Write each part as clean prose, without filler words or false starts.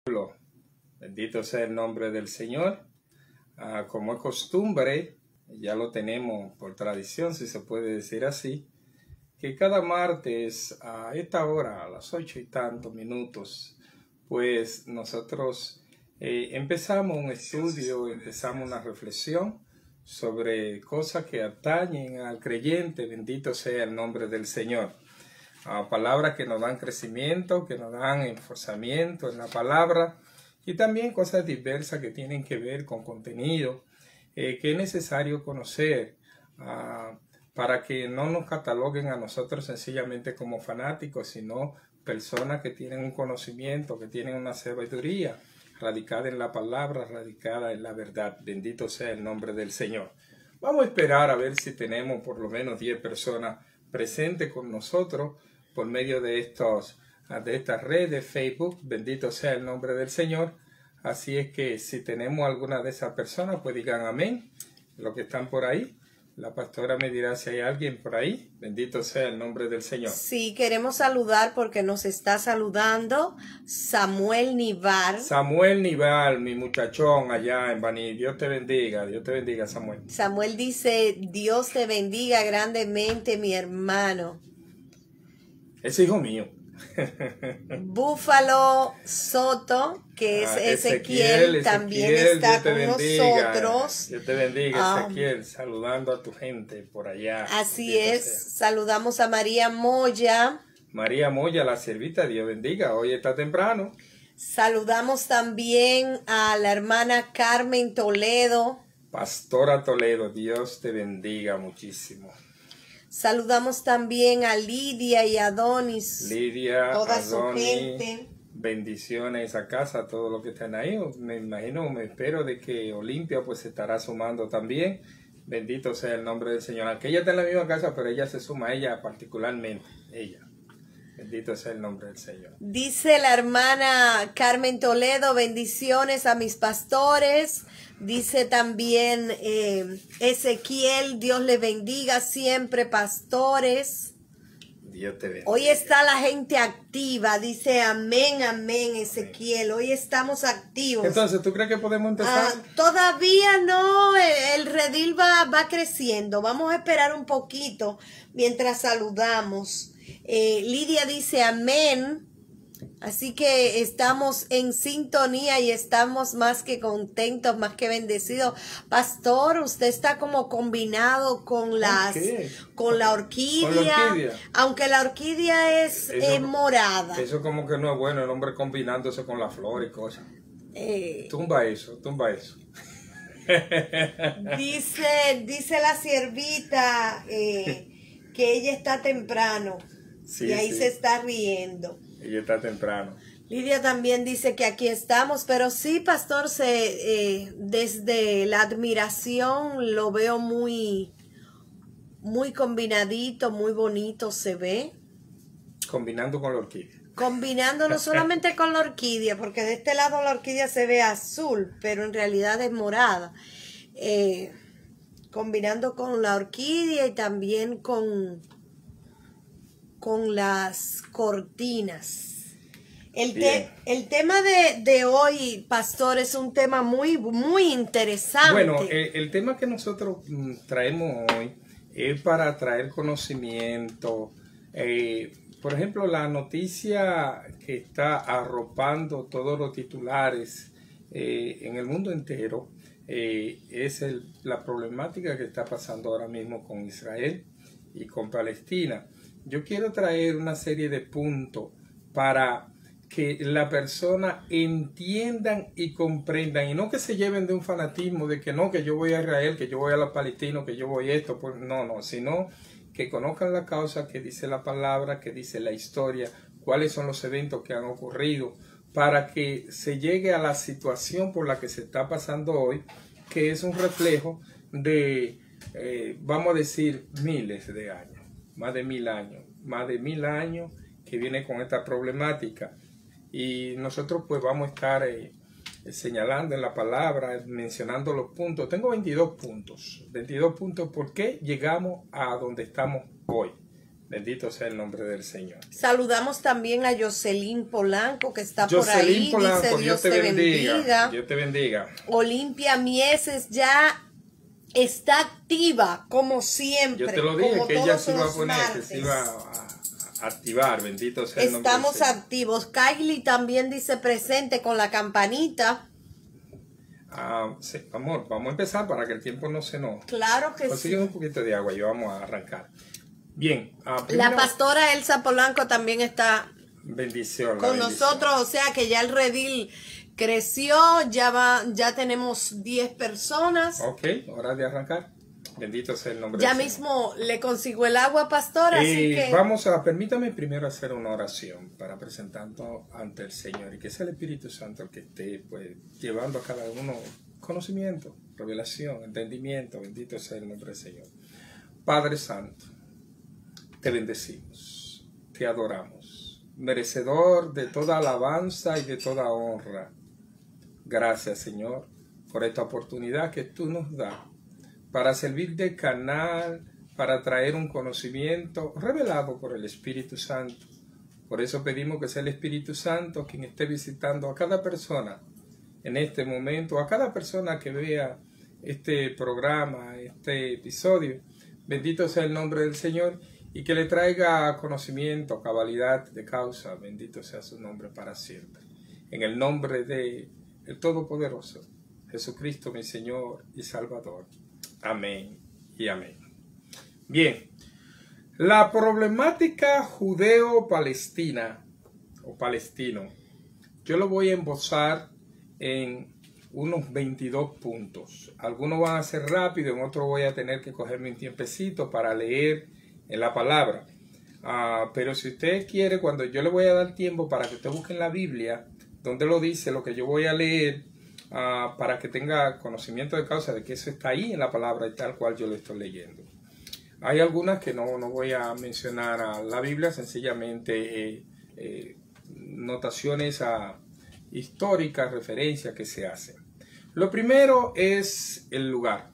pueblo. Bendito sea el nombre del Señor. Como es costumbre, ya lo tenemos por tradición, si se puede decir así, que cada martes a esta hora, a las 8 y tantos minutos, pues nosotros empezamos un estudio, empezamos una reflexión sobre cosas que atañen al creyente. Bendito sea el nombre del Señor. Palabras que nos dan crecimiento, que nos dan enforzamiento en la palabra, y también cosas diversas que tienen que ver con contenido que es necesario conocer para que no nos cataloguen a nosotros sencillamente como fanáticos, sino personas que tienen un conocimiento, que tienen una sabiduría radicada en la palabra, radicada en la verdad. Bendito sea el nombre del Señor. Vamos a esperar a ver si tenemos por lo menos 10 personas presentes con nosotros por medio de esta red de Facebook. Bendito sea el nombre del Señor. Así es que si tenemos alguna de esas personas, pues digan amén. Los que están por ahí, la pastora me dirá si hay alguien por ahí. Bendito sea el nombre del Señor. Sí, queremos saludar porque nos está saludando Samuel Nivar. Samuel Nivar, mi muchachón allá en Baní. Dios te bendiga, Samuel. Samuel dice, Dios te bendiga grandemente, mi hermano. Es hijo mío. Búfalo Soto, que es Ezequiel, también está con nosotros. Dios te bendiga, Ezequiel, saludando a tu gente por allá. Así es, saludamos a María Moya. María Moya, la siervita, Dios bendiga, hoy está temprano. Saludamos también a la hermana Carmen Toledo. Pastora Toledo, Dios te bendiga muchísimo. Saludamos también a Lidia y a Adonis. Lidia, toda Adonis, su gente. Bendiciones a casa, todos los que están ahí. Me espero de que Olimpia pues se estará sumando también. Bendito sea el nombre del Señor. Aunque ella está en la misma casa, pero ella se suma a ella particularmente. Ella. Bendito sea el nombre del Señor. Dice la hermana Carmen Toledo, bendiciones a mis pastores. Dice también Ezequiel, Dios le bendiga siempre, pastores. Dios te bendiga. Hoy está la gente activa, dice amén, amén, Ezequiel. Hoy estamos activos. Entonces, ¿tú crees que podemos empezar? Todavía no, el redil va creciendo. Vamos a esperar un poquito mientras saludamos. Lidia dice amén. Así que estamos en sintonía y estamos más que contentos, más que bendecidos. Pastor, usted está como combinado con la orquídea, aunque la orquídea es morada. Eso como que no es bueno, el hombre combinándose con la flor y cosas. Tumba eso. Dice la siervita que ella está temprano, sí, y ahí sí se está riendo. Ella está temprano. Lidia también dice que aquí estamos, pero sí, pastor, desde la admiración lo veo muy combinadito, muy bonito se ve. Combinando con la orquídea. Combinando no solamente con la orquídea, porque de este lado la orquídea se ve azul, pero en realidad es morada. Combinando con la orquídea y también con las cortinas. El tema de hoy, pastor, es un tema muy interesante. Bueno, el tema que nosotros traemos hoy es para traer conocimiento. Por ejemplo, la noticia que está arropando todos los titulares en el mundo entero es la problemática que está pasando ahora mismo con Israel y con Palestina. Yo quiero traer una serie de puntos para que la persona entiendan y comprendan, y no que se lleven de un fanatismo de que no, que yo voy a Israel, que yo voy a los palestinos, que yo voy a esto, pues no, sino que conozcan la causa, que dice la palabra, que dice la historia, cuáles son los eventos que han ocurrido, para que se llegue a la situación por la que se está pasando hoy, que es un reflejo de, vamos a decir, miles de años. Más de 1000 años que viene con esta problemática, y nosotros pues vamos a estar señalando en la palabra, mencionando los puntos. Tengo 22 puntos, por qué llegamos a donde estamos hoy. Bendito sea el nombre del Señor. Saludamos también a Jocelyn Polanco, que está por Jocelyn ahí. Polanco, Dice, Dios te bendiga. Dios te bendiga. Olimpia Mieses ya está activa, como siempre. Yo te lo dije, como que ella todos se iba a los poner, que martes. se iba a activar. Bendito sea el nombre del Estamos Señor. activos. Kylie también dice presente con la campanita. Sí, amor, vamos a empezar para que el tiempo no se nos... Claro que sí. Consigue un poquito de agua y vamos a arrancar. Bien. La Primero, pastora Elsa Polanco también está bendición. con bendición. nosotros, o sea que ya el redil creció, ya tenemos 10 personas. Ok, hora de arrancar. Bendito sea el nombre Ya del Señor. mismo le consigo el agua, pastora, así que... Permítame primero hacer una oración para presentarnos ante el Señor y que sea el Espíritu Santo el que esté pues llevando a cada uno conocimiento, revelación, entendimiento. Bendito sea el nombre del Señor. Padre Santo, te bendecimos, te adoramos, merecedor de toda alabanza y de toda honra. Gracias, Señor, por esta oportunidad que tú nos das para servir de canal, para traer un conocimiento revelado por el Espíritu Santo. Por eso pedimos que sea el Espíritu Santo quien esté visitando a cada persona en este momento, a cada persona que vea este programa, este episodio. Bendito sea el nombre del Señor y que le traiga conocimiento, cabalidad de causa. Bendito sea su nombre para siempre. En el nombre de el Todopoderoso, Jesucristo, mi Señor y Salvador. Amén y amén. Bien, la problemática judeo-palestina o palestino, yo lo voy a esbozar en unos 22 puntos. Algunos van a ser rápidos, en otros voy a tener que cogerme un tiempecito para leer en la palabra. Pero si usted quiere, cuando yo le voy a dar tiempo para que usted busque en la Biblia, donde lo dice, lo que yo voy a leer, para que tenga conocimiento de causa de que eso está ahí en la palabra y tal cual yo lo estoy leyendo. Hay algunas que no voy a mencionar a la Biblia, sencillamente notaciones históricas, referencias que se hacen. Lo primero es el lugar,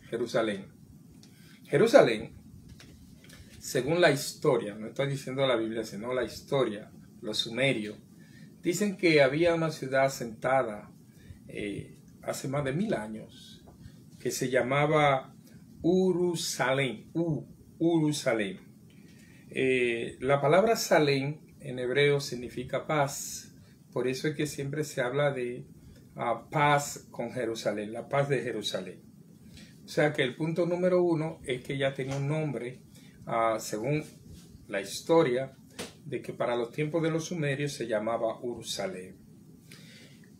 Jerusalén. Jerusalén, según la historia, no estoy diciendo la Biblia, sino la historia, los sumerios, dicen que había una ciudad asentada hace más de 1000 años que se llamaba Urushalén. Urushalén. La palabra Salem en hebreo significa paz. Por eso es que siempre se habla de paz con Jerusalén, la paz de Jerusalén. O sea que el punto número 1 es que ya tenía un nombre, según la historia, de que para los tiempos de los sumerios se llamaba Urushalén.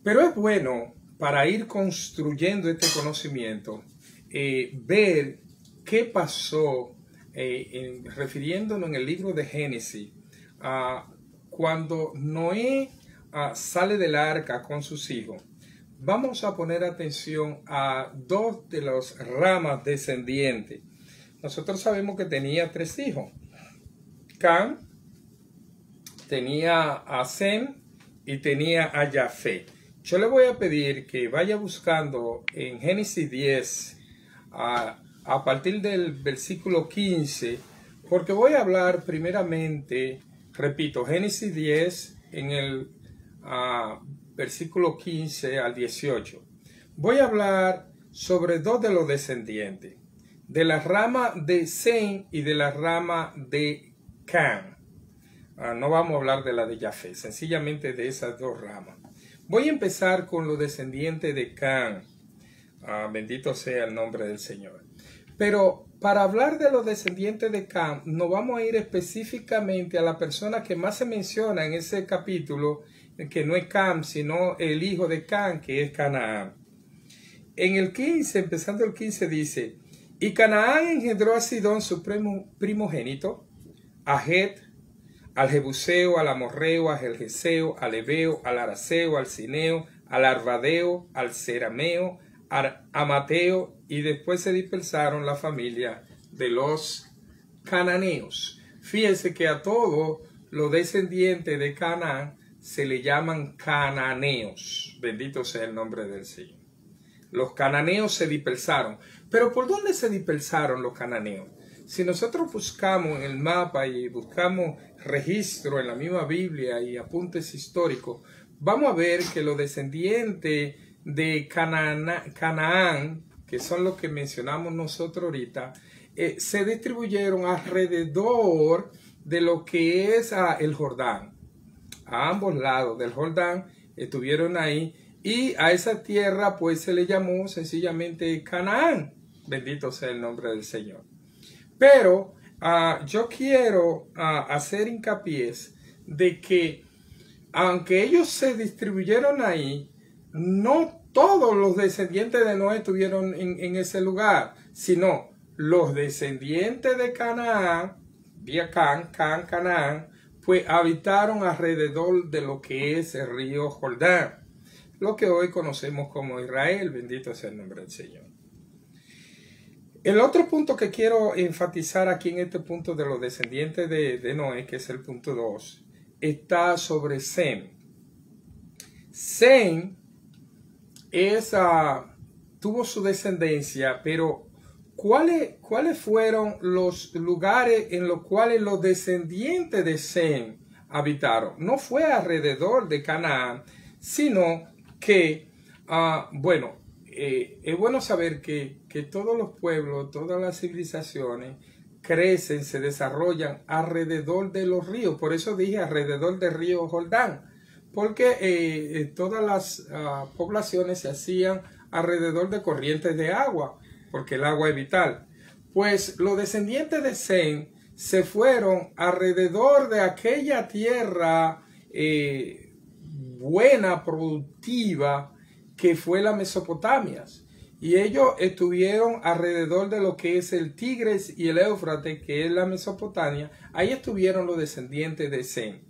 Pero es bueno, para ir construyendo este conocimiento, ver qué pasó, refiriéndonos en el libro de Génesis, cuando Noé sale del arca con sus hijos. Vamos a poner atención a dos de las ramas descendientes. Nosotros sabemos que tenía 3 hijos. Cam, tenía a Sem y tenía a Jafet. Yo le voy a pedir que vaya buscando en Génesis 10 a partir del versículo 15, porque voy a hablar primeramente, repito, Génesis 10 en el versículo 15 al 18. Voy a hablar sobre 2 de los descendientes, de la rama de Sem y de la rama de Cam. No vamos a hablar de la de Jafet, sencillamente de esas 2 ramas. Voy a empezar con los descendientes de Cam. Bendito sea el nombre del Señor. Pero para hablar de los descendientes de Cam, no vamos a ir específicamente a la persona que más se menciona en ese capítulo, que no es Cam, sino el hijo de Cam, que es Canaán. En el 15, empezando el 15, dice: y Canaán engendró a Sidón su primogénito, a Het, al Jebuseo, al Amorreo, al Gergeseo, al Ebeo, al Araceo, al Cineo, al Arvadeo, al Cerameo, al Amateo, y después se dispersaron la familia de los cananeos. Fíjense que a todos los descendientes de Canaán se le llaman cananeos. Bendito sea el nombre del Señor. Los cananeos se dispersaron. ¿Pero por dónde se dispersaron los cananeos? si nosotros buscamos en el mapa y buscamos registro en la misma Biblia y apuntes históricos, vamos a ver que los descendientes de Canaán, que son los que mencionamos nosotros ahorita, se distribuyeron alrededor de lo que es el Jordán. A ambos lados del Jordán estuvieron ahí, y a esa tierra pues se le llamó sencillamente Canaán. Bendito sea el nombre del Señor. Pero yo quiero hacer hincapié de que aunque ellos se distribuyeron ahí, no todos los descendientes de Noé estuvieron en ese lugar, sino los descendientes de Canaán, vía Canaán, pues habitaron alrededor de lo que es el río Jordán, lo que hoy conocemos como Israel. Bendito sea el nombre del Señor. El otro punto que quiero enfatizar aquí en este punto de los descendientes de Noé, que es el punto 2, está sobre Sem. Sem tuvo su descendencia, pero ¿cuáles fueron los lugares en los cuales los descendientes de Sem habitaron? No fue alrededor de Canaán, sino que, es bueno saber que todos los pueblos, todas las civilizaciones crecen, se desarrollan alrededor de los ríos. Por eso dije alrededor del río Jordán, porque todas las poblaciones se hacían alrededor de corrientes de agua, porque el agua es vital. Pues los descendientes de Sem se fueron alrededor de aquella tierra buena, productiva, que fue la Mesopotamia. Y ellos estuvieron alrededor de lo que es el Tigris y el Éufrates, que es la Mesopotamia. Ahí estuvieron los descendientes de Sem.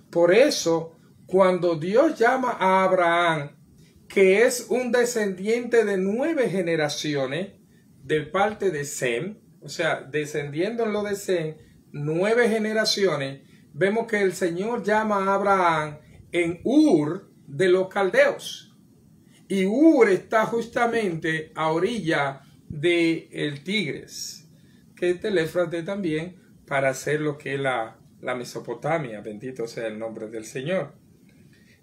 Por eso, cuando Dios llama a Abraham, que es un descendiente de 9 generaciones de parte de Sem, o sea, descendiendo en lo de Sem, 9 generaciones, vemos que el Señor llama a Abraham en Ur de los caldeos. Y Ur está justamente a orilla del Tigris, que es el Éufrates también, para hacer lo que es la Mesopotamia. Bendito sea el nombre del Señor.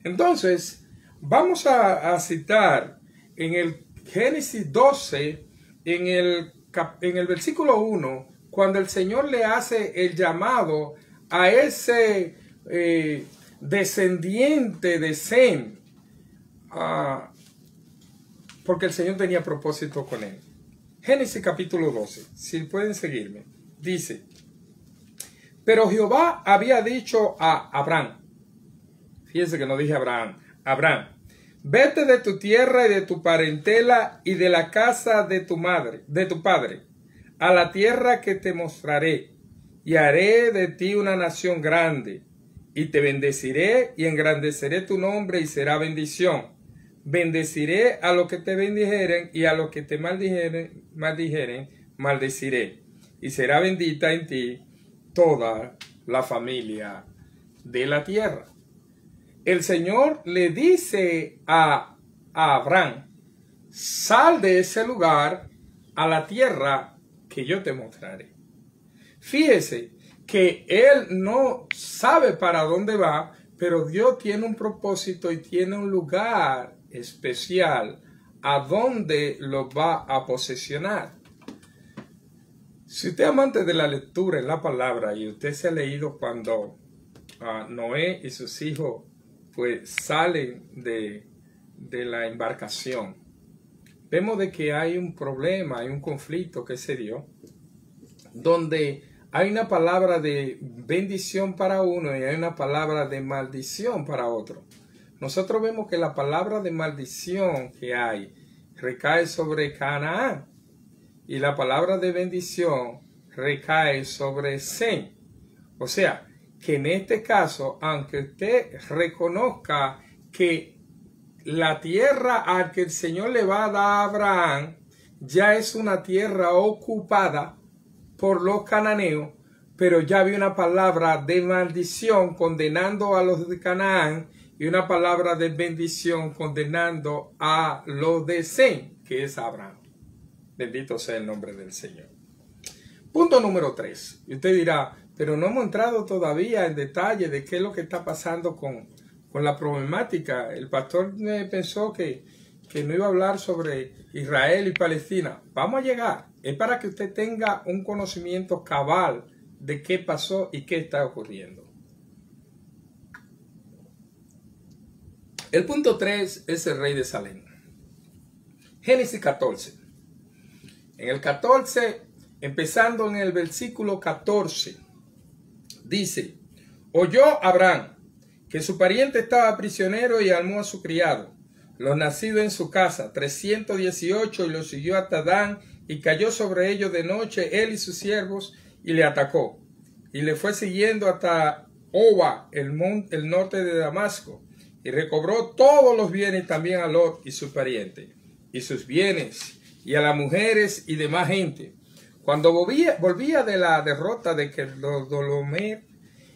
Entonces, vamos a citar en el Génesis 12, en el versículo 1, cuando el Señor le hace el llamado a ese descendiente de Sem, porque el Señor tenía propósito con él. Génesis capítulo 12, si pueden seguirme, dice: pero Jehová había dicho a Abraham, fíjense que no dije Abraham, vete de tu tierra y de tu parentela y de la casa de tu padre, a la tierra que te mostraré, y haré de ti una nación grande, y te bendeciré y engrandeceré tu nombre y será bendición. Bendeciré a los que te bendijeren y a los que te maldijeren, maldeciré. Y será bendita en ti toda la familia de la tierra. El Señor le dice a Abraham: sal de ese lugar a la tierra que yo te mostraré. Fíjese que él no sabe para dónde va, pero Dios tiene un propósito y tiene un lugar especial a donde lo va a posesionar. Si usted es amante de la lectura en la palabra y usted se ha leído cuando Noé y sus hijos pues salen de la embarcación, vemos de que hay un problema, hay un conflicto que se dio, donde hay una palabra de bendición para uno y hay una palabra de maldición para otro. Nosotros vemos que la palabra de maldición que hay recae sobre Canaán y la palabra de bendición recae sobre Sem. O sea, que en este caso, aunque usted reconozca que la tierra a que el Señor le va a dar a Abraham ya es una tierra ocupada por los cananeos, pero ya había una palabra de maldición condenando a los de Canaán y una palabra de bendición condenando a los de Sem, que es Abraham. Bendito sea el nombre del Señor. Punto número 3. Y usted dirá, pero no hemos entrado todavía en detalle de qué es lo que está pasando con la problemática. El pastor pensó que no iba a hablar sobre Israel y Palestina. Vamos a llegar. Es para que usted tenga un conocimiento cabal de qué pasó y qué está ocurriendo. El punto 3 es el rey de Salem. Génesis 14. En el 14, empezando en el versículo 14, dice: oyó Abraham que su pariente estaba prisionero y armó a su criado, los nacidos en su casa, 318, y los siguió hasta Dan, y cayó sobre ellos de noche, él y sus siervos, y le atacó. Y le fue siguiendo hasta Oba, el norte de Damasco, y recobró todos los bienes, también a Lot y su pariente, y sus bienes, y a las mujeres y demás gente. Cuando volvía de la derrota de Kedorlaomer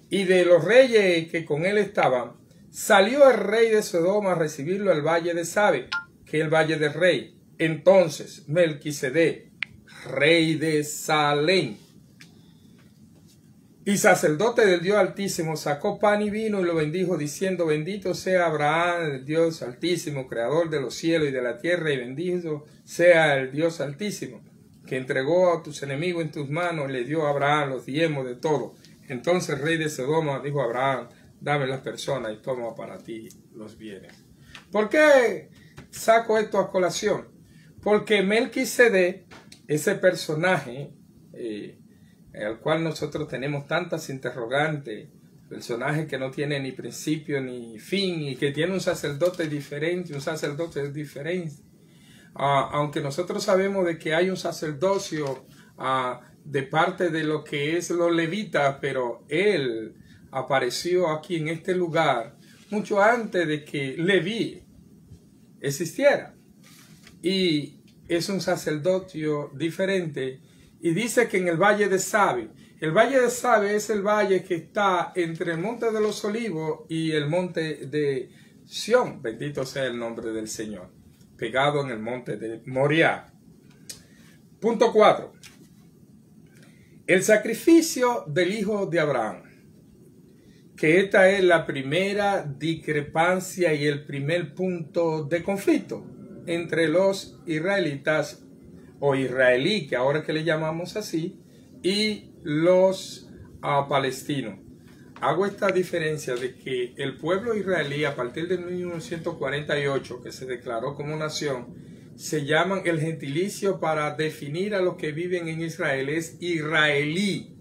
y de los reyes que con él estaban, salió el rey de Sodoma a recibirlo al valle de Sabe, que es el valle del rey. Entonces Melquisedec, rey de Salem y sacerdote del Dios Altísimo, sacó pan y vino y lo bendijo, diciendo: bendito sea Abraham, el Dios Altísimo, creador de los cielos y de la tierra, y bendito sea el Dios Altísimo, que entregó a tus enemigos en tus manos, y le dio a Abraham los diezmos de todo. Entonces el rey de Sodoma dijo a Abraham: dame las personas y toma para ti los bienes. ¿Por qué saco esto a colación? Porque Melquisedec, ese personaje al cual nosotros tenemos tantas interrogantes, personaje que no tiene ni principio ni fin y que tiene un sacerdote diferente, aunque nosotros sabemos de que hay un sacerdocio de parte de lo que es los levitas, pero él apareció aquí en este lugar mucho antes de que Leví existiera, y es un sacerdocio diferente. Y dice que en el valle de Sabe, el valle de Sabe es el valle que está entre el monte de los Olivos y el monte de Sión, bendito sea el nombre del Señor, pegado en el monte de Moriah. Punto 4. El sacrificio del hijo de Abraham, que esta es la primera discrepancia y el primer punto de conflicto entre los israelitas o israelí, que ahora que le llamamos así, y los palestinos. Hago esta diferencia de que el pueblo israelí, a partir de 1948, que se declaró como nación, se llaman el gentilicio para definir a los que viven en Israel, es israelí.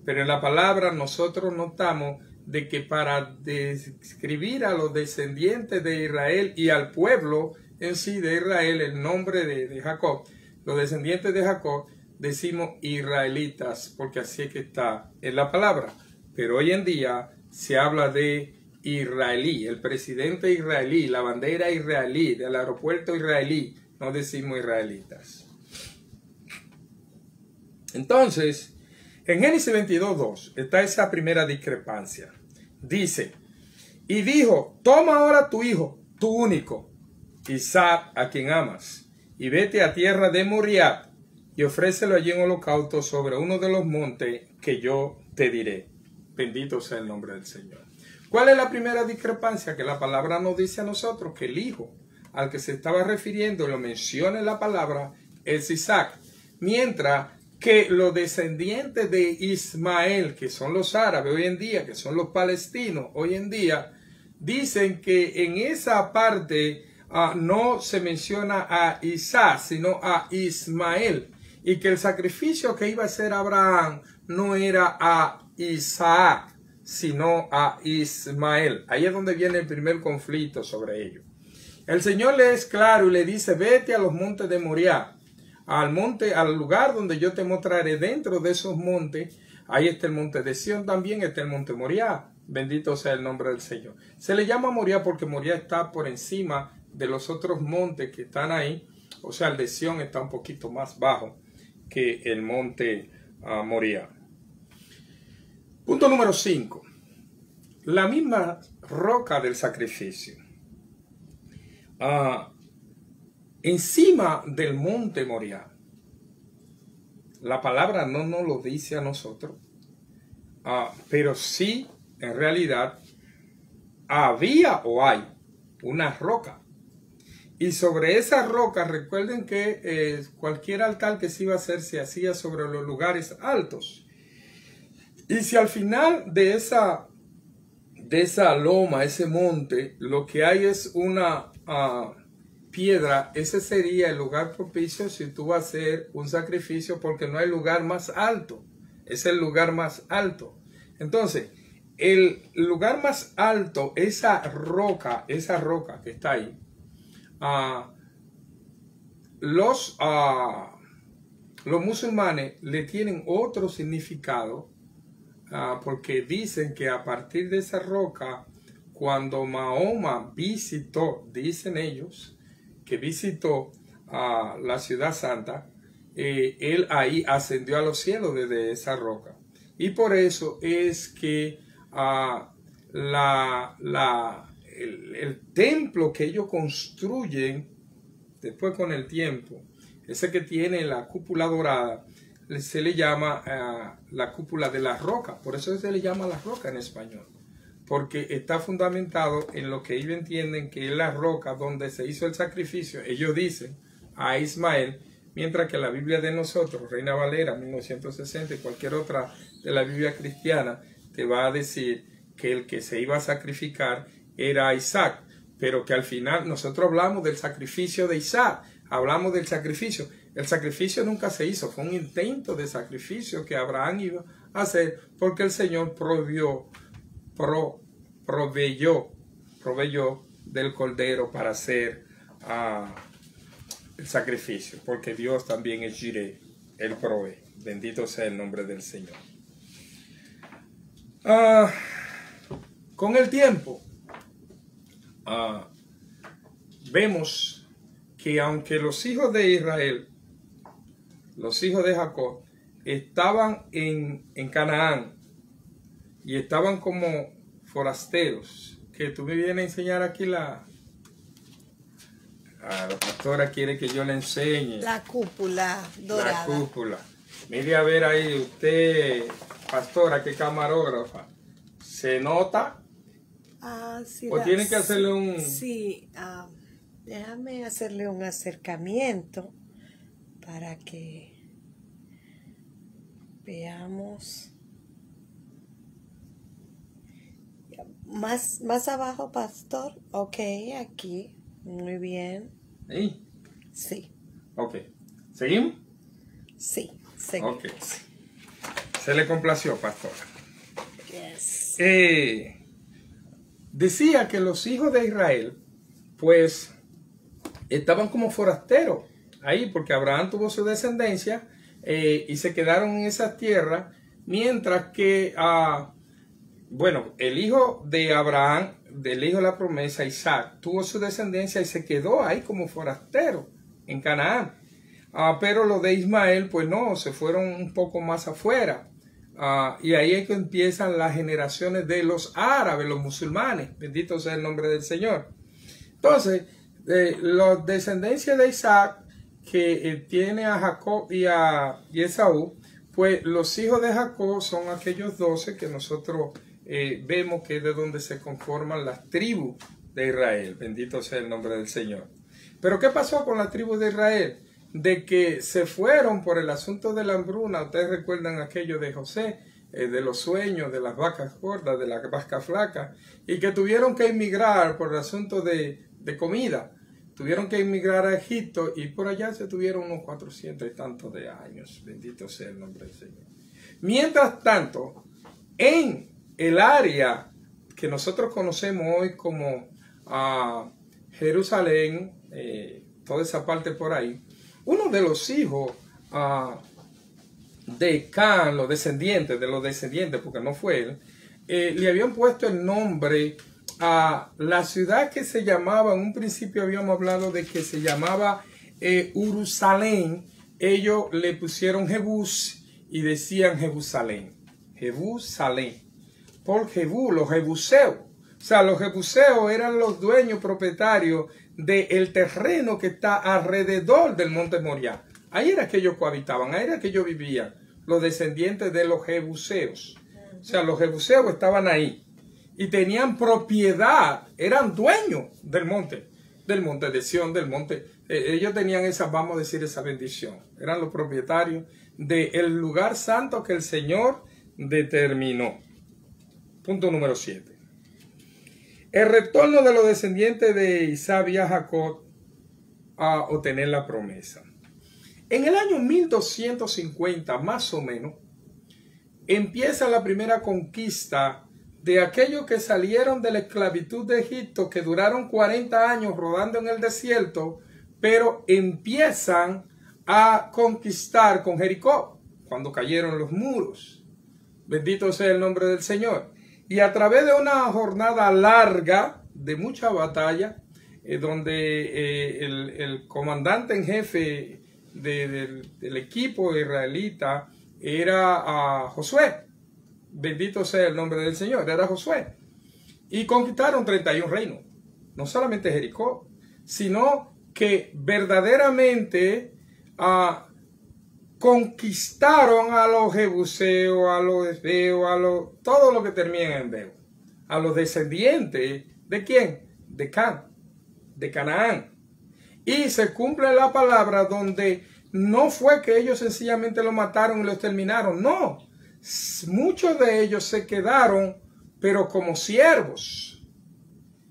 Pero en la palabra nosotros notamos de que para describir a los descendientes de Israel y al pueblo en sí de Israel, el nombre de Jacob, los descendientes de Jacob, decimos israelitas, porque así es que está en la palabra. Pero hoy en día se habla de israelí, el presidente israelí, la bandera israelí, del aeropuerto israelí, no decimos israelitas. Entonces, en Génesis 22:2 está esa primera discrepancia. Dice: y dijo: toma ahora tu hijo, tu único, Isaac, a quien amas, y vete a tierra de Moriah, y ofrécelo allí en holocausto sobre uno de los montes que yo te diré. Bendito sea el nombre del Señor. ¿Cuál es la primera discrepancia? Que la palabra nos dice a nosotros que el hijo al que se estaba refiriendo, lo menciona en la palabra, es Isaac. Mientras que los descendientes de Ismael, que son los árabes hoy en día, que son los palestinos hoy en día, dicen que en esa parte no se menciona a Isaac, sino a Ismael, y que el sacrificio que iba a hacer Abraham no era a Isaac, sino a Ismael. Ahí es donde viene el primer conflicto sobre ello. El Señor le es claro y le dice: vete a los montes de Moriah, al lugar donde yo te mostraré. Dentro de esos montes, ahí está el monte de Sión, también está el monte Moriah. Bendito sea el nombre del Señor. Se le llama Moriah porque Moriah está por encima de los otros montes que están ahí. O sea, el de Sión está un poquito más bajo que el monte Moriah. Punto número 5. La misma roca del sacrificio. Encima del monte Moriah, la palabra no nos lo dice a nosotros, pero sí, en realidad, había o hay una roca. Y sobre esa roca, recuerden que cualquier altar que se iba a hacer se hacía sobre los lugares altos. Y si al final de esa loma, ese monte, lo que hay es una piedra, ese sería el lugar propicio si tú vas a hacer un sacrificio, porque no hay lugar más alto. Es el lugar más alto. Entonces, el lugar más alto, esa roca que está ahí, los musulmanes le tienen otro significado, porque dicen que a partir de esa roca, cuando Mahoma visitó, dicen ellos, que visitó la ciudad santa, él ahí ascendió a los cielos desde esa roca. Y por eso es que el templo que ellos construyen después con el tiempo, ese que tiene la cúpula dorada, se le llama la cúpula de la roca. Por eso se le llama la roca en español, porque está fundamentado en lo que ellos entienden que es la roca donde se hizo el sacrificio. Ellos dicen a Ismael, mientras que la Biblia de nosotros, Reina Valera 1960 y cualquier otra de la Biblia cristiana, te va a decir que el que se iba a sacrificar era Isaac, pero que al final nosotros hablamos del sacrificio de Isaac, hablamos del sacrificio. El sacrificio nunca se hizo, fue un intento de sacrificio que Abraham iba a hacer, porque el Señor proveyó del cordero para hacer el sacrificio, porque Dios también es Jireh, Él provee. Bendito sea el nombre del Señor. Con el tiempo, vemos que aunque los hijos de Israel, los hijos de Jacob, estaban en Canaán y estaban como forasteros, que tú me vienes a enseñar aquí la pastora quiere que yo le enseñe la cúpula dorada. La cúpula. Mire a ver ahí usted, pastora, que camarógrafa. ¿Se nota? Sí, ¿O tiene que hacerle un...? Sí, déjame hacerle un acercamiento para que veamos. Más abajo, pastor. Ok, aquí. Muy bien. ¿Ahí? Sí. Ok. ¿Seguimos? Sí, seguimos. Ok. Se le complació, pastora. Yes. Decía que los hijos de Israel, pues, estaban como forasteros ahí, porque Abraham tuvo su descendencia y se quedaron en esa tierra, mientras que, bueno, el hijo de Abraham, del hijo de la promesa, Isaac, tuvo su descendencia y se quedó ahí como forastero en Canaán. Pero los de Ismael, pues no, se fueron un poco más afuera. Y ahí es que empiezan las generaciones de los árabes, los musulmanes. Bendito sea el nombre del Señor. Entonces, la descendencia de Isaac, que tiene a Jacob y a Esaú, pues los hijos de Jacob son aquellos 12 que nosotros vemos que es de donde se conforman las tribus de Israel. Bendito sea el nombre del Señor. Pero ¿qué pasó con las tribus de Israel? De que se fueron por el asunto de la hambruna. Ustedes recuerdan aquello de José, de los sueños, de las vacas gordas, de las vacas flacas, y que tuvieron que emigrar por el asunto de comida. Tuvieron que emigrar a Egipto y por allá se tuvieron unos 400 y tantos de años. Bendito sea el nombre del Señor. Mientras tanto, en el área que nosotros conocemos hoy como Jerusalén, toda esa parte por ahí, uno de los hijos de Can, los descendientes, porque no fue él, le habían puesto el nombre a la ciudad que se llamaba, en un principio habíamos hablado de que se llamaba Jerusalén. Ellos le pusieron Jebús y decían Jerusalén. Jerusalén. Por Jebú, los jebuseos. O sea, los jebuseos eran los dueños propietarios del terreno que está alrededor del monte Moriah. Ahí era que ellos cohabitaban, ahí era que ellos vivían, los descendientes de los jebuseos. O sea, los jebuseos estaban ahí y tenían propiedad, eran dueños del monte de Sión, del monte. Ellos tenían esa, vamos a decir, esa bendición. Eran los propietarios del lugar santo que el Señor determinó. Punto número 7. El retorno de los descendientes de Isaac y a Jacob a obtener la promesa. En el año 1250, más o menos, empieza la primera conquista de aquellos que salieron de la esclavitud de Egipto, que duraron 40 años rodando en el desierto, pero empiezan a conquistar con Jericó, cuando cayeron los muros. Bendito sea el nombre del Señor. Y a través de una jornada larga, de mucha batalla, donde el comandante en jefe del equipo israelita era Josué. Bendito sea el nombre del Señor, era Josué. Y conquistaron 31 reinos. No solamente Jericó, sino que verdaderamente conquistaron a los jebuseos, a los heveos, todo lo que termina en veo. A los descendientes, ¿de quién? De Canaán. Y se cumple la palabra donde no fue que ellos sencillamente lo mataron y lo exterminaron. No, muchos de ellos se quedaron, pero como siervos.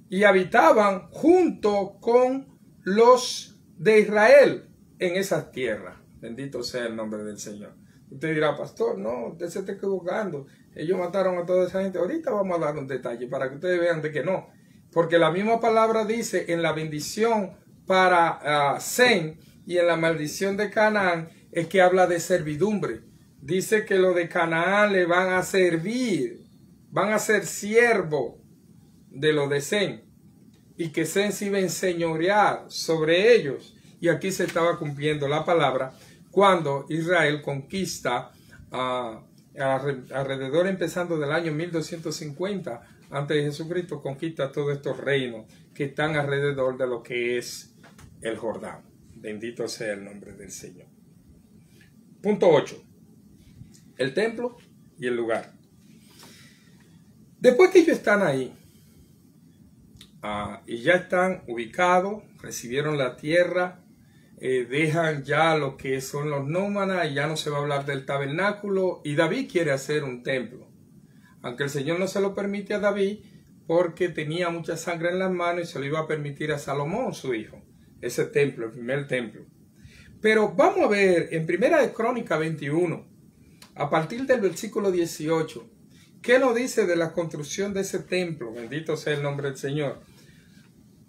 Y habitaban junto con los de Israel en esas tierras. Bendito sea el nombre del Señor. Usted dirá, pastor, no, usted se está equivocando. Ellos mataron a toda esa gente. Ahorita vamos a dar un detalle para que ustedes vean de que no. Porque la misma palabra dice en la bendición para Sem y en la maldición de Canaán es que habla de servidumbre. Dice que los de Canaán le van a servir, van a ser siervos de los de Sem. Y que Sem se iba a enseñorear sobre ellos. Y aquí se estaba cumpliendo la palabra cuando Israel conquista alrededor empezando del año 1250 antes de Jesucristo, conquista todos estos reinos que están alrededor de lo que es el Jordán. Bendito sea el nombre del Señor. Punto 8. El templo y el lugar. Después que ellos están ahí y ya están ubicados, recibieron la tierra, dejan ya lo que son los nómadas y ya no se va a hablar del tabernáculo, y David quiere hacer un templo, aunque el Señor no se lo permite a David porque tenía mucha sangre en las manos y se lo iba a permitir a Salomón, su hijo, ese templo, el primer templo. Pero vamos a ver en Primera de Crónicas 21, a partir del versículo 18, ¿qué nos dice de la construcción de ese templo? Bendito sea el nombre del Señor.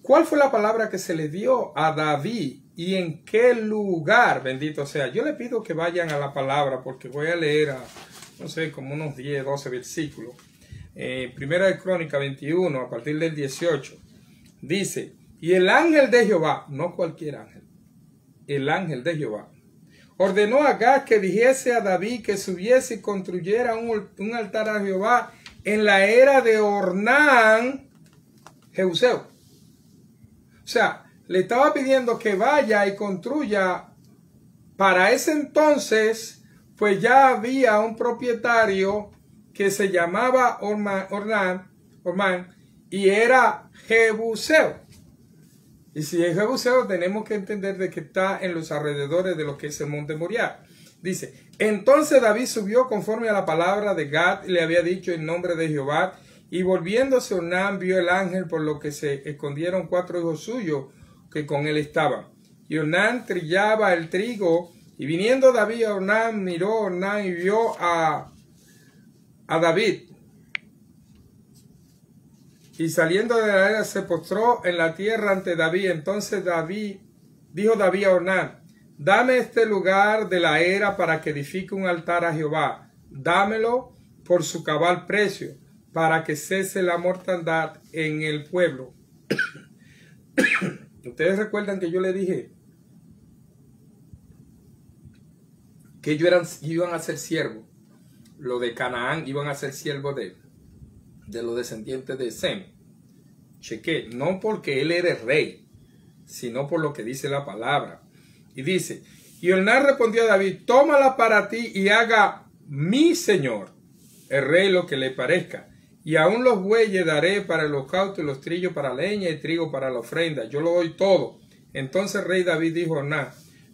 ¿Cuál fue la palabra que se le dio a David y en qué lugar? Bendito sea. Yo le pido que vayan a la palabra porque voy a leer, no sé, como unos 10, 12 versículos. Primera de Crónica 21, a partir del 18. Dice, y el ángel de Jehová, no cualquier ángel, el ángel de Jehová, ordenó a Gad que dijese a David que subiese y construyera un altar a Jehová en la era de Ornán, Jebuseo. O sea, le estaba pidiendo que vaya y construya. Para ese entonces, pues ya había un propietario que se llamaba Ornán, y era Jebuseo. Y si es Jebuseo, tenemos que entender de que está en los alrededores de lo que es el monte Moriah. Dice, entonces David subió conforme a la palabra de Gad y le había dicho en nombre de Jehová. Y volviéndose Ornán vio el ángel, por lo que se escondieron 4 hijos suyos que con él estaban. Y Ornán trillaba el trigo, y viniendo David a Ornán, miró Ornán y vio a David. Y saliendo de la era se postró en la tierra ante David. Entonces dijo David a Ornán, dame este lugar de la era para que edifique un altar a Jehová. Dámelo por su cabal precio, para que cese la mortandad en el pueblo. Ustedes recuerdan que yo le dije que ellos iban a ser siervos. Los de Canaán iban a ser siervos de los descendientes de Sem. Cheque, no porque él era el rey, sino por lo que dice la palabra. Y dice, Y Ornán respondió a David, tómala para ti y haga mi señor, el rey, lo que le parezca. Y aún los bueyes daré para el holocausto y los trillos para leña y trigo para la ofrenda. Yo lo doy todo. Entonces el rey David dijo a Ornán,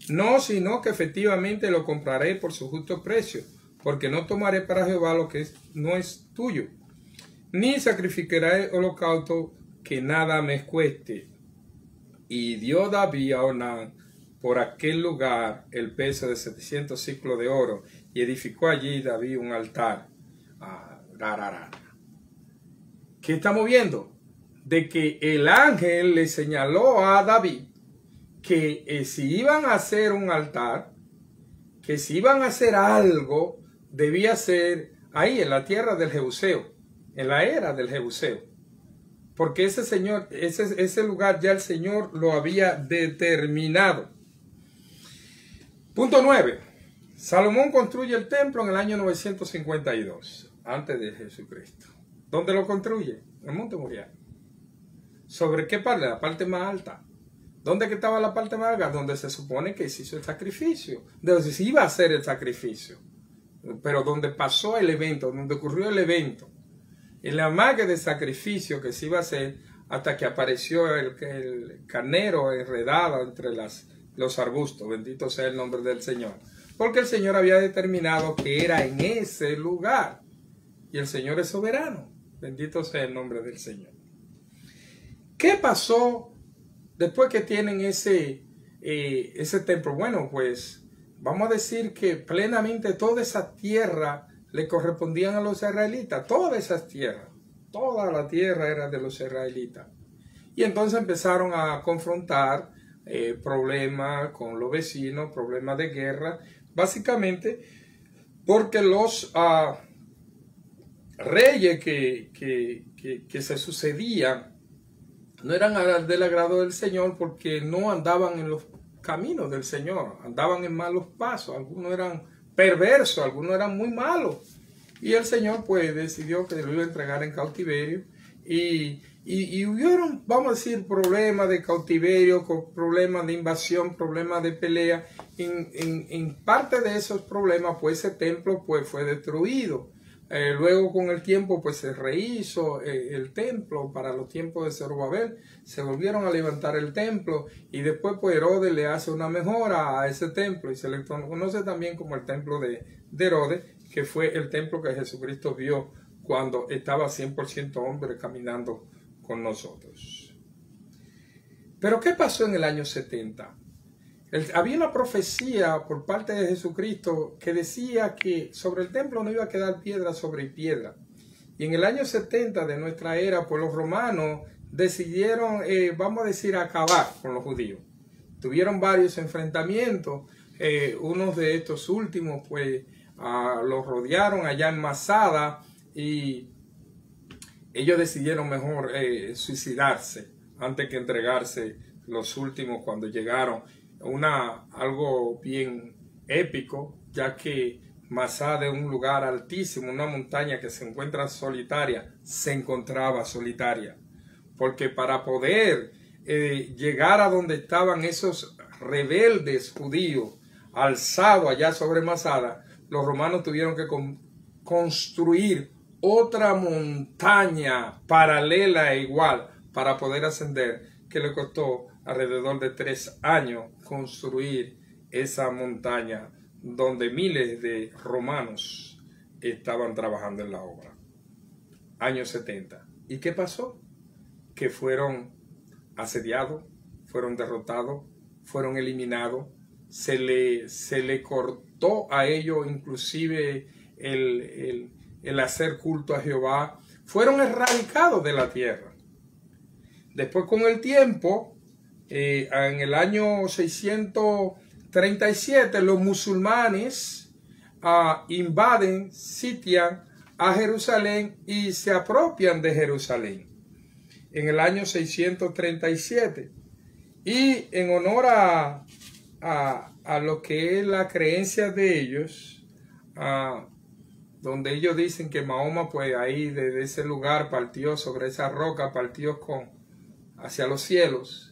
no, sino que efectivamente lo compraré por su justo precio, porque no tomaré para Jehová lo que no es tuyo, ni sacrificaré holocausto que nada me cueste. Y dio David a Ornán por aquel lugar el peso de 700 ciclos de oro, y edificó allí David un altar. ¿Qué estamos viendo? De que el ángel le señaló a David que si iban a hacer un altar, que si iban a hacer algo, debía ser ahí en la tierra del Jebuseo, en la era del Jebuseo. Porque ese lugar ya el Señor lo había determinado. Punto 9. Salomón construye el templo en el año 952, antes de Jesucristo. ¿Dónde lo construye? En el Monte Moriah. ¿Sobre qué parte? La parte más alta. ¿Dónde que estaba la parte más alta? Donde se supone que se hizo el sacrificio. Donde se iba a hacer el sacrificio. Pero donde pasó el evento, donde ocurrió el evento. En la magia de sacrificio que se iba a hacer hasta que apareció el carnero enredado entre los arbustos. Bendito sea el nombre del Señor. Porque el Señor había determinado que era en ese lugar. Y el Señor es soberano. Bendito sea el nombre del Señor. ¿Qué pasó después que tienen ese templo? Bueno, pues vamos a decir que plenamente toda esa tierra le correspondían a los israelitas. Todas esas tierras, toda la tierra era de los israelitas. Y entonces empezaron a confrontar problemas con los vecinos, problemas de guerra, básicamente porque los reyes que se sucedían no eran del agrado del Señor, porque no andaban en los caminos del Señor, andaban en malos pasos, algunos eran perversos, algunos eran muy malos, y el Señor pues decidió que lo iba a entregar en cautiverio, y hubieron, vamos a decir, problemas de cautiverio, problemas de invasión, problemas de pelea. En parte de esos problemas pues ese templo pues fue destruido. Luego con el tiempo pues se rehizo el templo para los tiempos de Zorobabel, se volvieron a levantar el templo, y después pues Herodes le hace una mejora a ese templo y se le conoce también como el templo de Herodes, que fue el templo que Jesucristo vio cuando estaba 100% hombre caminando con nosotros. Pero ¿qué pasó en el año 70? Había una profecía por parte de Jesucristo que decía que sobre el templo no iba a quedar piedra sobre piedra. Y en el año 70 de nuestra era, pues los romanos decidieron, vamos a decir, acabar con los judíos. Tuvieron varios enfrentamientos. Unos de estos últimos, pues, los rodearon allá en Masada, y ellos decidieron mejor suicidarse antes que entregarse los últimos cuando llegaron. Algo bien épico, ya que Masada es un lugar altísimo, una montaña que se encuentra solitaria, se encontraba solitaria, porque para poder llegar a donde estaban esos rebeldes judíos alzados allá sobre Masada, los romanos tuvieron que construir otra montaña paralela e igual para poder ascender, que le costó alrededor de 3 años construir esa montaña donde miles de romanos estaban trabajando en la obra. Años 70. ¿Y qué pasó? Que fueron asediados, fueron derrotados, fueron eliminados, se le cortó a ellos inclusive el hacer culto a Jehová, fueron erradicados de la tierra. Después, con el tiempo, en el año 637, los musulmanes invaden, sitian a Jerusalén y se apropian de Jerusalén en el año 637. Y en honor a lo que es la creencia de ellos, donde ellos dicen que Mahoma pues ahí desde ese lugar partió sobre esa roca, partió hacia los cielos,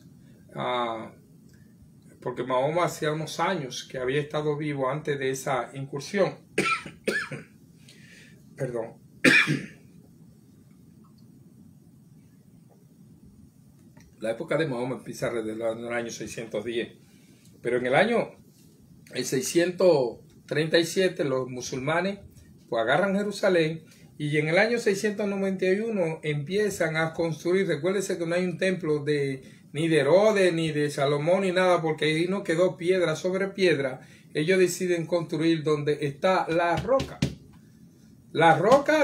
porque Mahoma hacía unos años que había estado vivo antes de esa incursión. Perdón. La época de Mahoma empieza alrededor del año 610, pero en el año 637 los musulmanes pues agarran Jerusalén, y en el año 691 empiezan a construir. Recuérdense que no hay un templo ni de Herodes, ni de Salomón, ni nada, porque ahí no quedó piedra sobre piedra. Ellos deciden construir donde está la roca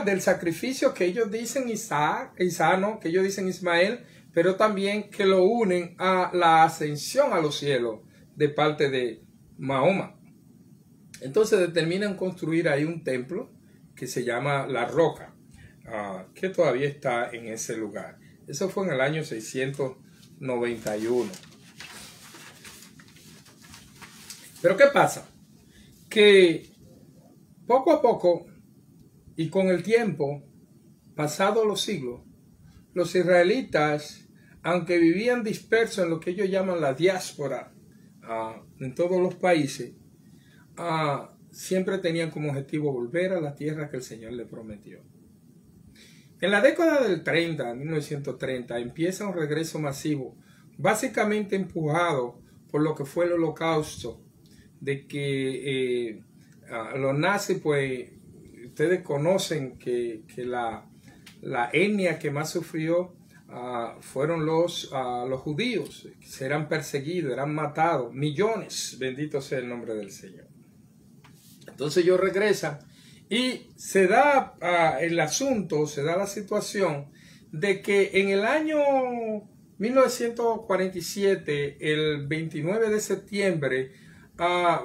del sacrificio que ellos dicen Isaac no, que ellos dicen Ismael, pero también que lo unen a la ascensión a los cielos de parte de Mahoma. Entonces determinan construir ahí un templo que se llama La Roca, que todavía está en ese lugar. Eso fue en el año 691. Pero ¿qué pasa? Que poco a poco y con el tiempo, pasados los siglos, los israelitas, aunque vivían dispersos en lo que ellos llaman la diáspora, en todos los países, siempre tenían como objetivo volver a la tierra que el Señor les prometió. En la década del 1930, empieza un regreso masivo, básicamente empujado por lo que fue el Holocausto, de que los nazis, pues, ustedes conocen que la etnia que más sufrió fueron los judíos, que eran perseguidos, eran matados, millones, bendito sea el nombre del Señor. Entonces ellos regresan y se da el asunto, se da la situación de que en el año 1947, el 29 de septiembre,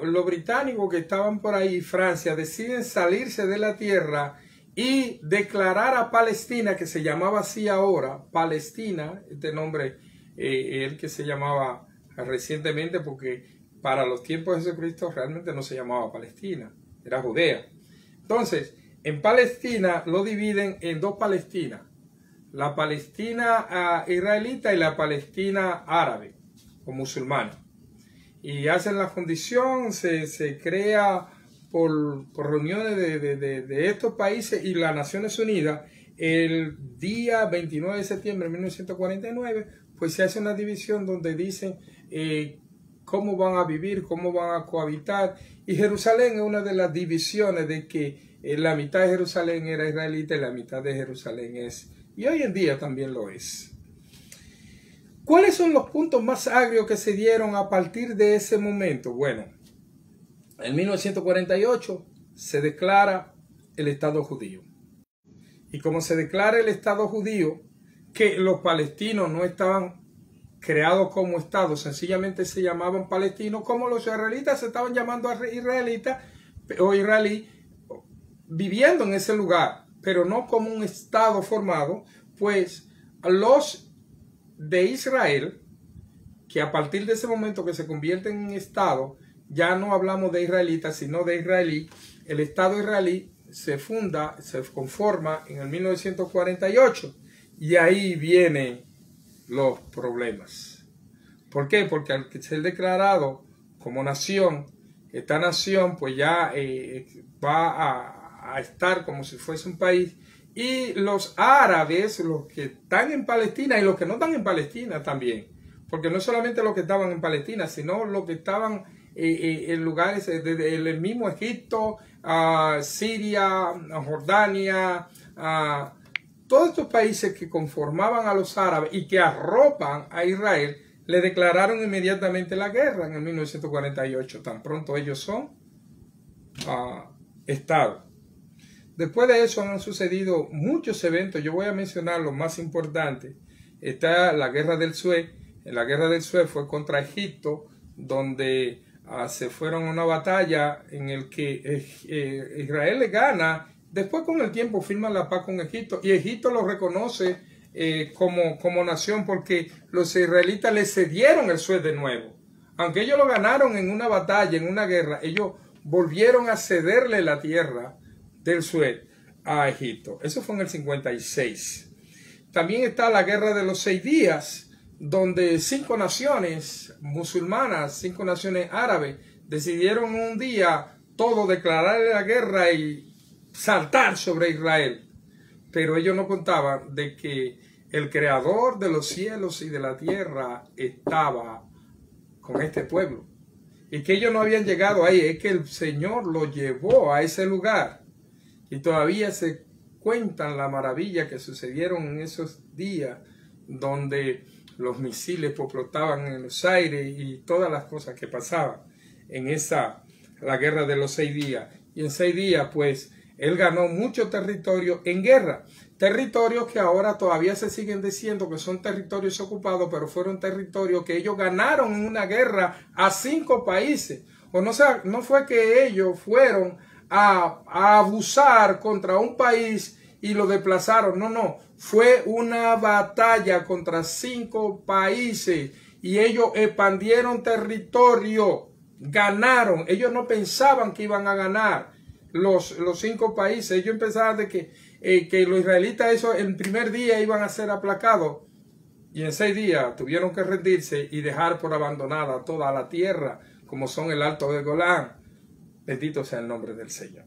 los británicos que estaban por ahí, Francia, deciden salirse de la tierra y declarar a Palestina, que se llamaba así ahora, Palestina, este nombre, el que se llamaba recientemente, porque para los tiempos de Jesucristo realmente no se llamaba Palestina, era Judea. Entonces, en Palestina lo dividen en dos Palestinas, la Palestina israelita y la Palestina árabe o musulmana. Y hacen la fundición, se crea por reuniones de estos países y las Naciones Unidas. El día 29 de septiembre de 1949, pues se hace una división donde dicen cómo van a vivir, cómo van a cohabitar. Y Jerusalén es una de las divisiones de que la mitad de Jerusalén era israelita y la mitad de Jerusalén es, y hoy en día también lo es. ¿Cuáles son los puntos más agrios que se dieron a partir de ese momento? Bueno, en 1948 se declara el Estado judío. Y como se declara el Estado judío, que los palestinos no estaban creados como Estado, sencillamente se llamaban palestinos, como los israelitas se estaban llamando a israelitas o israelí, viviendo en ese lugar, pero no como un Estado formado, pues los de Israel, que a partir de ese momento que se convierten en Estado, ya no hablamos de israelitas, sino de israelí. El Estado israelí se funda, se conforma en el 1948, y ahí vienen los problemas. ¿Por qué? Porque al ser declarado como nación, esta nación pues ya va a estar como si fuese un país. Y los árabes, los que están en Palestina y los que no están en Palestina también, porque no solamente los que estaban en Palestina, sino los que estaban en lugares del mismo Egipto, Siria, Jordania, todos estos países que conformaban a los árabes y que arropan a Israel, le declararon inmediatamente la guerra en el 1948, tan pronto ellos son Estado. Después de eso han sucedido muchos eventos. Yo voy a mencionar los más importantes. Está la Guerra del Suez. La Guerra del Suez fue contra Egipto, donde se fueron a una batalla en el que Israel le gana. Después con el tiempo firman la paz con Egipto y Egipto lo reconoce como nación, porque los israelitas le cedieron el Suez de nuevo. Aunque ellos lo ganaron en una batalla, en una guerra, ellos volvieron a cederle la tierra del Suez a Egipto. Eso fue en el 56. También está la Guerra de los 6 días, donde 5 naciones musulmanas, 5 naciones árabes, decidieron un día todo declararle la guerra y saltar sobre Israel. Pero ellos no contaban de que el creador de los cielos y de la tierra estaba con este pueblo. Y que ellos no habían llegado ahí, es que el Señor los llevó a ese lugar. Y todavía se cuentan la maravilla que sucedieron en esos días, donde los misiles explotaban en los aires y todas las cosas que pasaban en la guerra de los 6 días. Y en 6 días, pues, él ganó mucho territorio en guerra. Territorios que ahora todavía se siguen diciendo que son territorios ocupados, pero fueron territorios que ellos ganaron en una guerra a 5 países. O no, no fue que ellos fueron a abusar contra un país y lo desplazaron. No, no. Fue una batalla contra 5 países y ellos expandieron territorio. Ganaron. Ellos no pensaban que iban a ganar los 5 países. Ellos pensaban de que los israelitas eso el primer día iban a ser aplacados y en 6 días tuvieron que rendirse y dejar por abandonada toda la tierra como son el Alto de Golán. Bendito sea el nombre del Señor.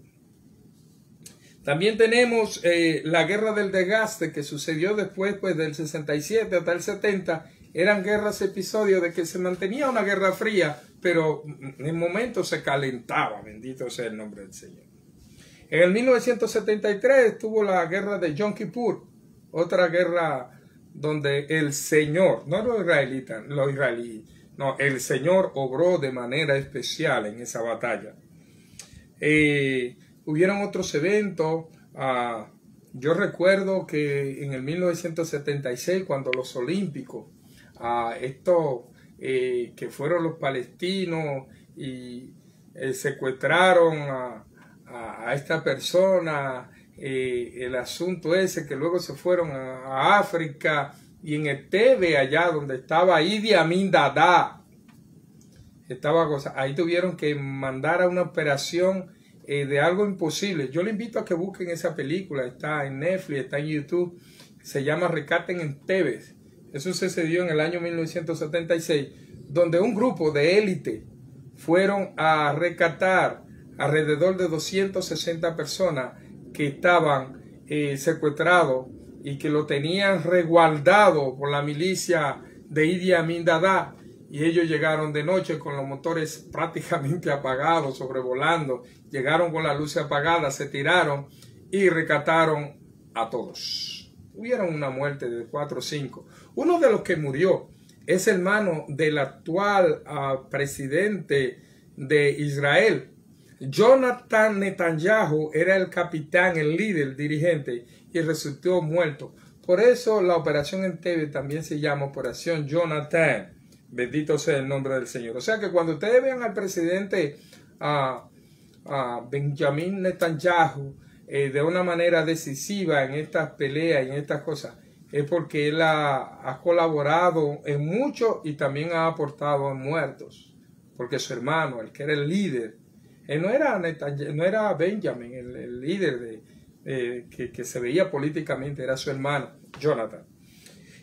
También tenemos la guerra del desgaste que sucedió después pues, del 67 hasta el 70. Eran guerras episodios de que se mantenía una guerra fría, pero en momentos se calentaba. Bendito sea el nombre del Señor. En el 1973 estuvo la guerra de Yom Kippur, otra guerra donde el Señor, no los israelitas, no, el Señor obró de manera especial en esa batalla. Hubieron otros eventos. Yo recuerdo que en el 1976, cuando los olímpicos, que fueron los palestinos y secuestraron a esta persona, el asunto ese que luego se fueron a África y en Entebbe, allá donde estaba Idi Amin Dada, ahí tuvieron que mandar a una operación de algo imposible. Yo le invito a que busquen esa película, está en Netflix, está en YouTube, se llama Rescate en Entebbe. Eso sucedió en el año 1976, donde un grupo de élite fueron a rescatar alrededor de 260 personas que estaban secuestrados y que lo tenían resguardado por la milicia de Idi Amin Dada. Y ellos llegaron de noche con los motores prácticamente apagados, sobrevolando. Llegaron con las luces apagadas, se tiraron y rescataron a todos. Hubieron una muerte de 4 o 5. Uno de los que murió es hermano del actual presidente de Israel. Jonathan Netanyahu era el capitán, el líder, el dirigente, y resultó muerto. Por eso la operación Entebbe también se llama Operación Jonathan. Bendito sea el nombre del Señor. O sea que cuando ustedes vean al presidente Benjamin Netanyahu de una manera decisiva en estas peleas y en estas cosas, es porque él ha colaborado en mucho y también ha aportado en muertos. Porque su hermano, el que era el líder, no era Benjamin, el líder que se veía políticamente, era su hermano, Jonathan.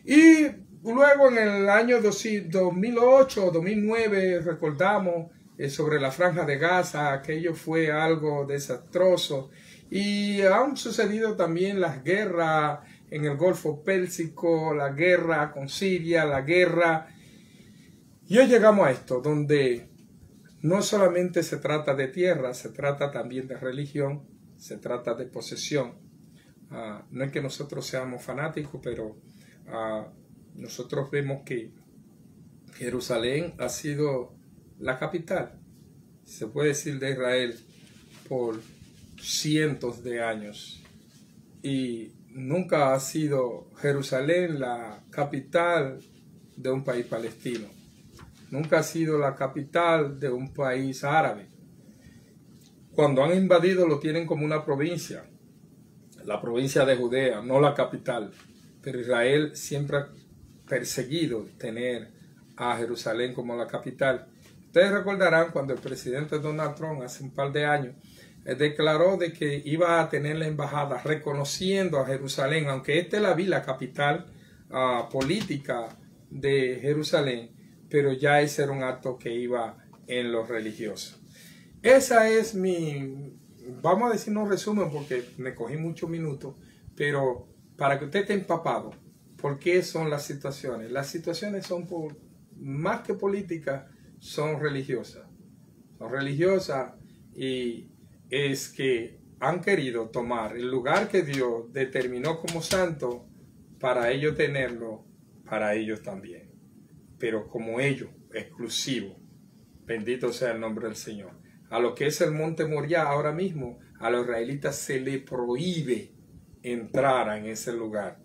Y luego en el año 2008 o 2009 recordamos sobre la Franja de Gaza, aquello fue algo desastroso. Y han sucedido también las guerras en el Golfo Pérsico, la guerra con Siria, la guerra. Y hoy llegamos a esto, donde no solamente se trata de tierra, se trata también de religión, se trata de posesión. No es que nosotros seamos fanáticos, pero nosotros vemos que Jerusalén ha sido la capital, se puede decir, de Israel por cientos de años. Y nunca ha sido Jerusalén la capital de un país palestino. Nunca ha sido la capital de un país árabe. Cuando han invadido lo tienen como una provincia, la provincia de Judea, no la capital. Pero Israel siempre ha perseguido tener a Jerusalén como la capital. Ustedes recordarán cuando el presidente Donald Trump hace un par de años declaró de que iba a tener la embajada reconociendo a Jerusalén, aunque esta es la capital política de Jerusalén, pero ya ese era un acto que iba en lo religioso. Esa es vamos a decir un resumen porque me cogí muchos minutos, pero para que usted esté empapado, ¿por qué son las situaciones? Las situaciones son más que políticas, son religiosas. Son religiosas y es que han querido tomar el lugar que Dios determinó como santo para ellos tenerlo, para ellos también. Pero como ellos, exclusivo. Bendito sea el nombre del Señor. A lo que es el monte Moriah ahora mismo, a los israelitas se les prohíbe entrar en ese lugar.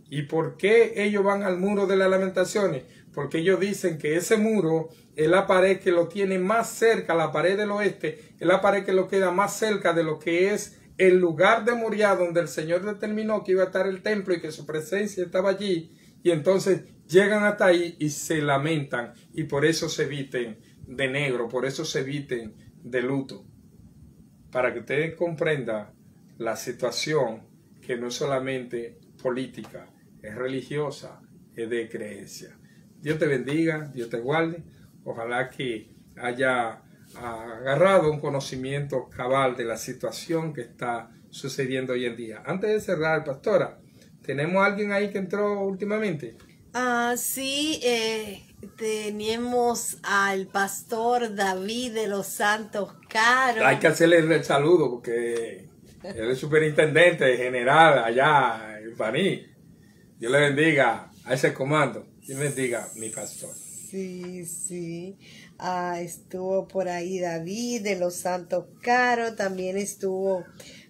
¿Y por qué ellos van al muro de las lamentaciones? Porque ellos dicen que ese muro es la pared que lo tiene más cerca, la pared del oeste, es la pared que lo queda más cerca de lo que es el lugar de Moriah, donde el Señor determinó que iba a estar el templo y que su presencia estaba allí. Y entonces llegan hasta ahí y se lamentan, y por eso se visten de negro, por eso se visten de luto. Para que ustedes comprendan la situación, que no es solamente política, es religiosa, es de creencia. Dios te bendiga, Dios te guarde. Ojalá que haya agarrado un conocimiento cabal de la situación que está sucediendo hoy en día. Antes de cerrar, pastora, ¿tenemos alguien ahí que entró últimamente? Sí, tenemos al pastor David de los Santos Caro. Hay que hacerle el saludo porque él es superintendente general allá en Baní. Dios le bendiga a ese comando. Dios bendiga a mi pastor. Sí, sí. Estuvo por ahí David de los Santos Caro. También estuvo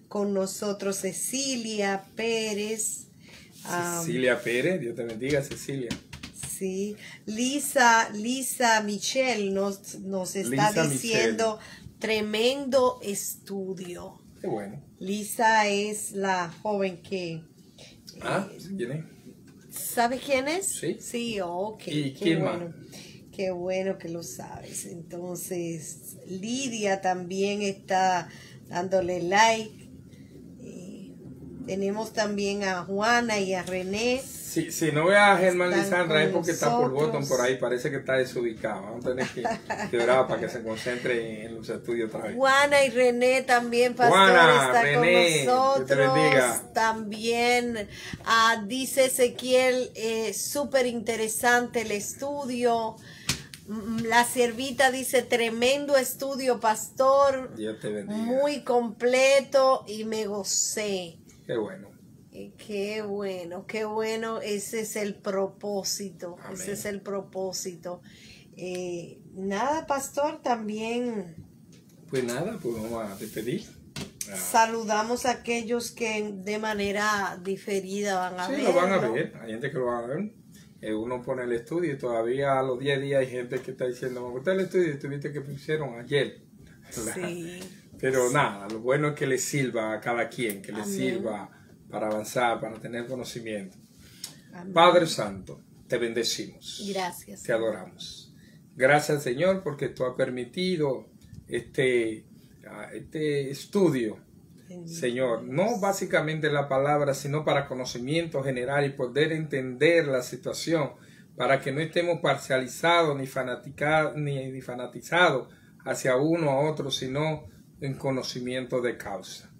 con nosotros Cecilia Pérez. Cecilia Pérez, Dios te bendiga, Cecilia. Sí, Lisa Michelle nos está Lisa diciendo tremendo estudio. Qué bueno. Lisa es la joven que... ¿Quién es? ¿Sabes quién es? Sí. Sí, ok. ¿Y quién más? Qué bueno que lo sabes. Entonces, Lidia también está dándole like. Tenemos también a Juana y a René. Sí, si no ve a Germán Están Lisandra es con porque está por nosotros. Boston por ahí, parece que está desubicado. Vamos a tener que orar para que se concentre en los estudios otra vez. Juana y René también, pastor, Juana, está René, con Dios te nosotros. bendiga. También dice Ezequiel, súper interesante el estudio. La siervita dice, tremendo estudio, pastor. Dios te bendiga. Muy completo y me gocé. Qué bueno. Qué bueno, ese es el propósito, Amén. ese es el propósito. Nada, pastor, también Pues nada, pues vamos a despedir. saludamos a aquellos que de manera diferida van a ver. Sí, lo van a ¿no? ver, hay gente que lo va a ver. Uno pone el estudio y todavía a los 10 días hay gente que está diciendo, me gusta el estudio, tuviste que pusieron ayer. Sí. Pero nada, lo bueno es que le sirva a cada quien, que le Amén. sirva para avanzar, para tener conocimiento. Amén. Padre Santo, te bendecimos. Gracias. Te adoramos. Gracias, Señor, porque tú has permitido este estudio, Señor, no básicamente la palabra, sino para conocimiento general y poder entender la situación, para que no estemos parcializados ni fanatizados hacia uno a otro, sino en conocimiento de causa.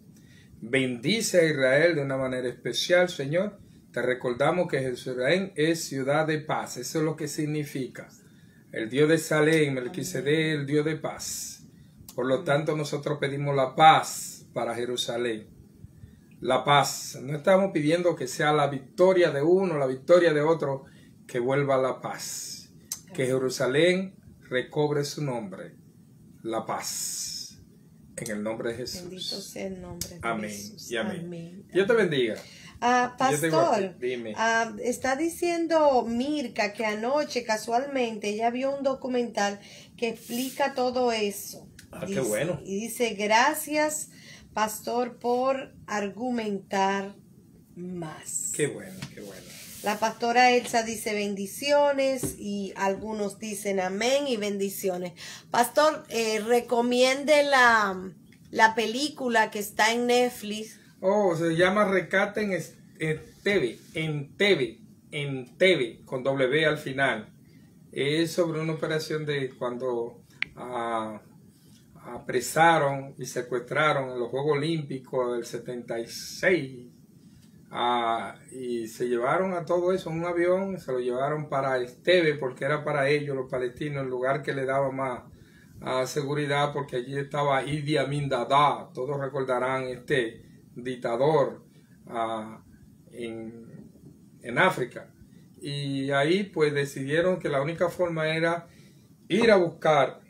Bendice a Israel de una manera especial, Señor. Te recordamos que Jerusalén es ciudad de paz. Eso es lo que significa. El Dios de Salem, Melquisedec, el Dios de paz. Por lo tanto, nosotros pedimos la paz para Jerusalén. La paz. No estamos pidiendo que sea la victoria de uno, la victoria de otro, que vuelva la paz. Que Jerusalén recobre su nombre. La paz. En el nombre de Jesús. Bendito sea el nombre de Amén Jesús. y amén. Amén. Dios te bendiga. Pastor, Dime. está diciendo Mirka que anoche casualmente ella vio un documental que explica todo eso. Qué bueno. Y dice, gracias, pastor, por argumentar más. Qué bueno, qué bueno. La pastora Elsa dice bendiciones y algunos dicen amén y bendiciones. Pastor, recomiende la película que está en Netflix. Oh, se llama Rescate en TV. Entebbe, con W al final. Es sobre una operación de cuando apresaron y secuestraron en los Juegos Olímpicos del 76 y se llevaron a todo eso en un avión, se lo llevaron para Entebbe porque era para ellos, los palestinos, el lugar que le daba más seguridad, porque allí estaba Idi Amin Dada, todos recordarán este dictador en África. Y ahí pues decidieron que la única forma era ir a buscar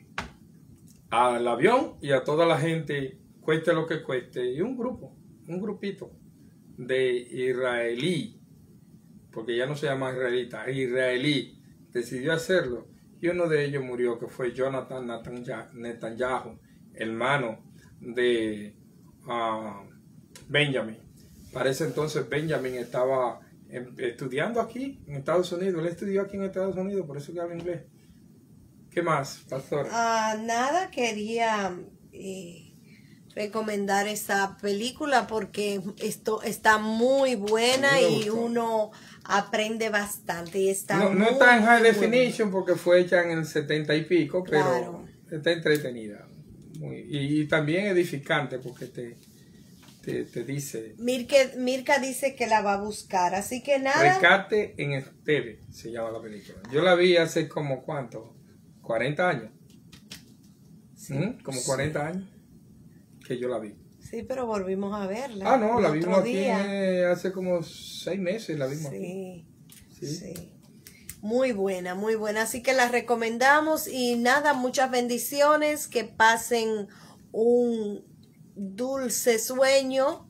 al avión y a toda la gente, cueste lo que cueste, y un grupito de israelí, porque ya no se llama israelita, israelí, decidió hacerlo, y uno de ellos murió, que fue Jonathan Netanyahu, hermano de Benjamin. Para ese entonces Benjamin estaba estudiando aquí en Estados Unidos. Él estudió aquí en Estados Unidos, por eso que habla inglés. ¿Qué más, pastor? Nada, quería recomendar esa película porque esto está muy buena y uno aprende bastante. Y está no está en high definition porque fue hecha en el 70 y pico, pero está entretenida. Y también edificante porque te dice. Mirka dice que la va a buscar, así que nada. Rescate en Entebbe se llama la película. Yo la vi hace como ¿cuánto? 40 años. Sí, como 40 años que yo la vi. Sí, pero volvimos a verla. No, la vimos aquí hace como 6 meses, la vimos aquí. Sí. Sí. Muy buena, muy buena. Así que la recomendamos y nada, muchas bendiciones, que pasen un dulce sueño,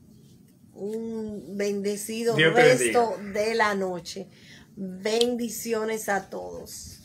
un bendecido resto de la noche. Bendiciones a todos.